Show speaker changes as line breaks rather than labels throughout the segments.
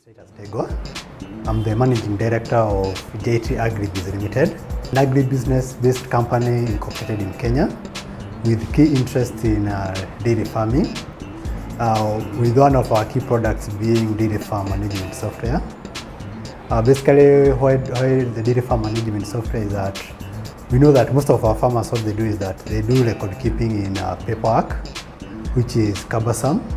I'm the managing director of J3 Agribusiness Limited, an agribusiness-based company incorporated in Kenya with key interest in dairy farming, with one of our key products being dairy farm management software. Basically, why the dairy farm management software is that we know that most of our farmers, what they do is that they do record keeping in paperwork, which is cumbersome,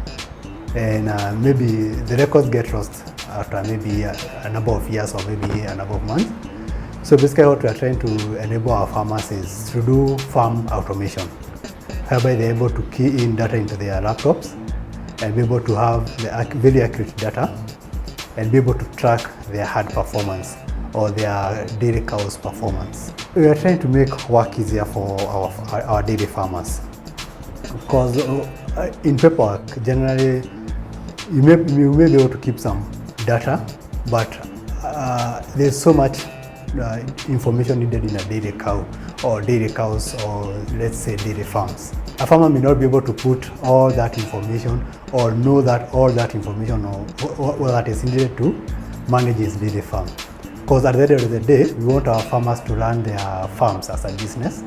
and maybe the records get lost after maybe a number of years or maybe a number of months. So basically what we are trying to enable our farmers is to do farm automation, whereby they're able to key in data into their laptops and be able to have the very accurate data and be able to track their herd performance or their dairy cows performance. We are trying to make work easier for our dairy farmers, because in paperwork generally you may be able to keep some data, but there's so much information needed in a dairy cow or dairy cows, or let's say dairy farms. A farmer may not be able to put all that information or know that all that information or what that is needed to manage his dairy farm. Because at the end of the day, we want our farmers to run their farms as a business,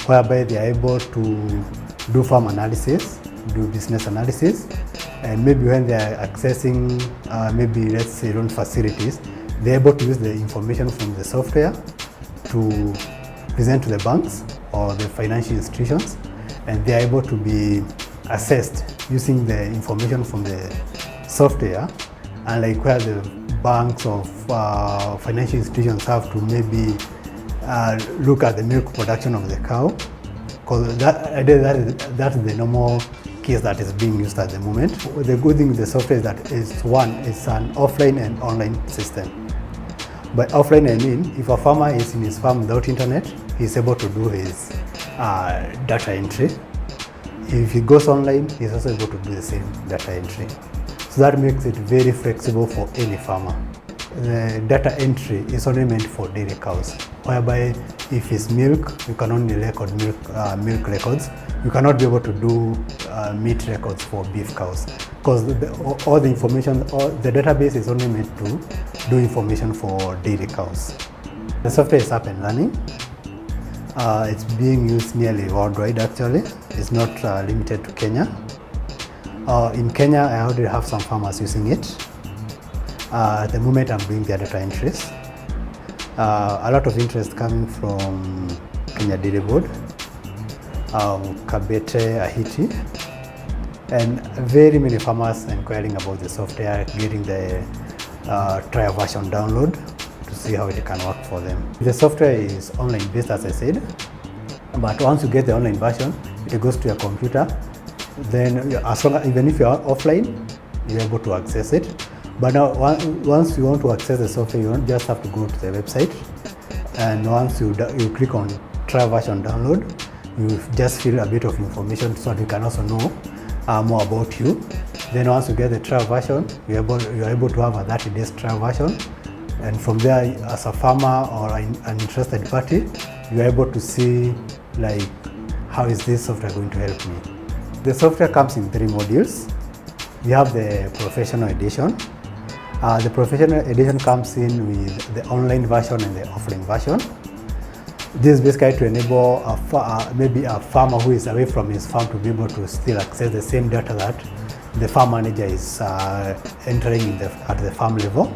whereby they are able to do farm analysis, do business analysis, and maybe when they are accessing maybe let's say loan facilities, they're able to use the information from the software to present to the banks or the financial institutions, and they are able to be assessed using the information from the software, and like where the banks or financial institutions have to maybe look at the milk production of the cow, because that's the normal case that is being used at the moment. The good thing with the software is that it's an offline and online system. By offline I mean, if a farmer is in his farm without internet, he's able to do his data entry. If he goes online, he's also able to do the same data entry. So that makes it very flexible for any farmer. The data entry is only meant for dairy cows, whereby if it's milk, you can only record milk records. You cannot be able to do meat records for beef cows, because all the information, the database is only meant to do information for dairy cows. The software is up and running. It's being used nearly worldwide actually. It's not limited to Kenya. In Kenya, I already have some farmers using it. At the moment, I'm doing their data entries. A lot of interest coming from Kenya Dairy Board, Kabete, Ahiti, and very many farmers inquiring about the software, getting the trial version download to see how it can work for them. The software is online based, as I said, but once you get the online version, it goes to your computer. Then even if you are offline, you're able to access it. But now once you want to access the software, you don't just have to go to the website, and once you click on trial version download, you just fill a bit of information so that you can also know more about you. Then once you get the trial version, you're able to have a 30 days trial version, and from there, as a farmer or an interested party, you're able to see like, how is this software going to help me. The software comes in 3 modules. We have the professional edition. The professional edition comes in with the online version and the offline version. This is basically to enable maybe a farmer who is away from his farm to be able to still access the same data that the farm manager is entering at the farm level.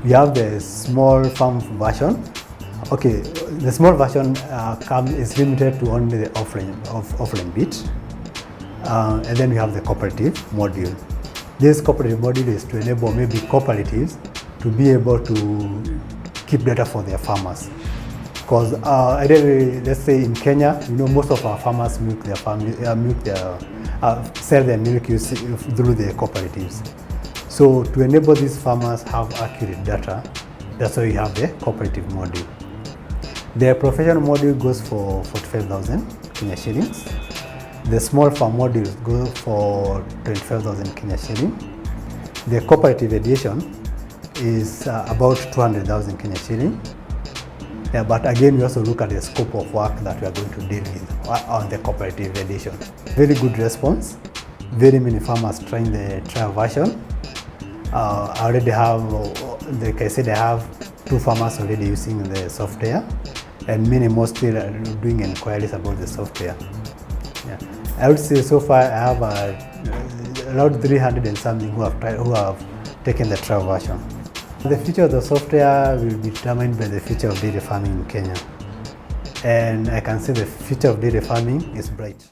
We have the small farm version. Okay, the small version is limited to only the offline bit. And then we have the cooperative module. This cooperative module is to enable maybe cooperatives to be able to keep data for their farmers. Because let's say in Kenya, most of our farmers sell their milk through the cooperatives. So to enable these farmers have accurate data, that's why we have the cooperative module. The professional module goes for 45,000 Kenya shillings. The small farm module goes for 25,000 Kenya shilling. The cooperative edition is about 200,000 Kenya shilling. Yeah, but again, we also look at the scope of work that we are going to deal with on the cooperative edition. Very good response. Very many farmers trying the trial version. I already have, like I said, I have 2 farmers already using the software, and many more still are doing inquiries about the software. Yeah. I would say so far I have around 300 and something who have taken the trial version. The future of the software will be determined by the future of dairy farming in Kenya. And I can say the future of dairy farming is bright.